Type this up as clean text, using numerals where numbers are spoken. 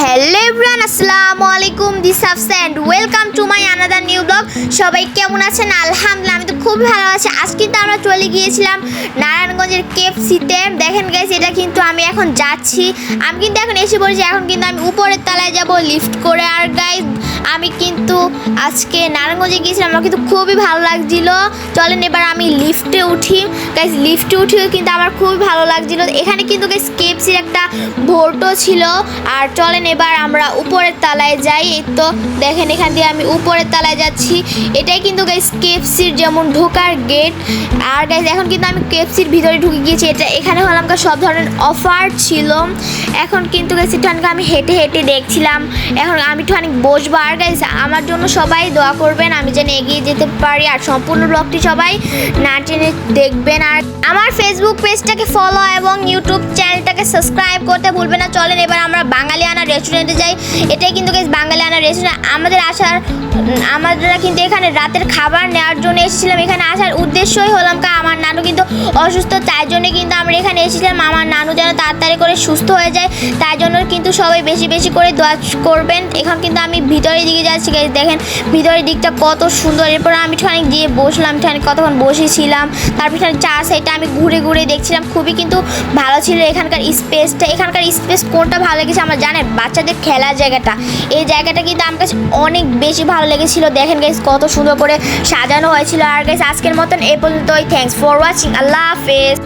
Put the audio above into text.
Hello everyone, আসসালামু আলাইকুম। This Afsa and welcome to my another new blog. সবাই কেমন আছেন? আলহামদুলিল্লাহ, আমি তো খুব ভালো আছি। আজকে কিন্তু আমরা চলে গিয়েছিলাম নারায়ণগঞ্জের কেএফসিতে। দেখেন গাইস, এটা কিন্তু আমি এখন যাচ্ছি। আমি কিন্তু এখন এসে পড়েছি। এখন কিন্তু আমি উপরের তলায় যাব লিফট করে। আর গাইস, আমি কিন্তু আজকে নারায়ণগঞ্জে গিয়েছিলাম, আমার কিন্তু খুবই ভালো লাগছিল। চলেন এবার আমি লিফটে উঠি। গাইস, লিফটে উঠেও কিন্তু আমার খুবই ভালো লাগছিল। এখানে কিন্তু গাইস কেএফসির একটা ভোটও ছিল। আর চলেন এবার আমরা উপরের তলায় যাই। এই তো দেখেন, এখান দিয়ে আমি উপরের তলায় যাচ্ছি। এটাই কিন্তু গাইস কেএফসির যেমন ঢোকার গেট। আর গাইস, এখন কিন্তু আমি কেএফসির ভিতরে ঢুকে গিয়েছি। এখানে হলাম সব ধরনের অফার ছিল। এখন কিন্তু গাইস এখানকে আমি হেঁটে হেঁটে দেখছিলাম। এখন আমি একটুখানি বসবো। আর গাইস, আমার জন্য সবাই দোয়া করবেন, আমি যেন এগিয়ে যেতে পারি। আর সম্পূর্ণ ব্লগটি সবাই না টেনে দেখবেন। আর আমার ফেসবুক পেজটাকে ফলো এবং ইউটিউব চ্যানেলটাকে সাবস্ক্রাইব করতে ভুলবেন না। চলেন এবার আমরা বাঙালিয়ানা রেস্টুরেন্টে যাই। এটাই কিন্তু গাইস বাঙালিয়ানা রেস্টুরেন্ট। আমরা কিন্তু এখানে রাতের খাবার নেওয়ার জন্য এসেছিলাম। এখানে আসার উদ্দেশ্যই হলাম আমার নানু কিন্তু অসুস্থ, তাই জন্য কিন্তু আমরা এখানে এসেছিলাম। আমার নানু যেন তাড়াতাড়ি করে সুস্থ হয়ে যায়, তাই জন্য কিন্তু সবাই বেশি বেশি করে দোয়া করবেন। এখন কিন্তু আমি ভিতরের দিকে যাচ্ছি। গাইস দেখেন ভিতরের দিকটা কত সুন্দর। এরপর আমি ঠানে গিয়ে বসলাম, ঠানে কতক্ষণ বসেছিলাম। তারপর এখানে চার সাইডটা আমি ঘুরে ঘুরে দেখছিলাম। খুবই কিন্তু ভালো ছিল এখানকার স্পেসটা। এখানকার স্পেস কোনটা ভালো লেগেছে আমার জানেন? বাচ্চাদের খেলার জায়গাটা। এই জায়গাটা কিন্তু আমার কাছে অনেক বেশি ভালো লেগেছিল। দেখেন গাইস কত সুন্দর করে সাজানো হয়েছিল। আর গাইস, আজকের মতন এই পর্যন্তই। Thanks for watching. আল্লাহ হাফেজ।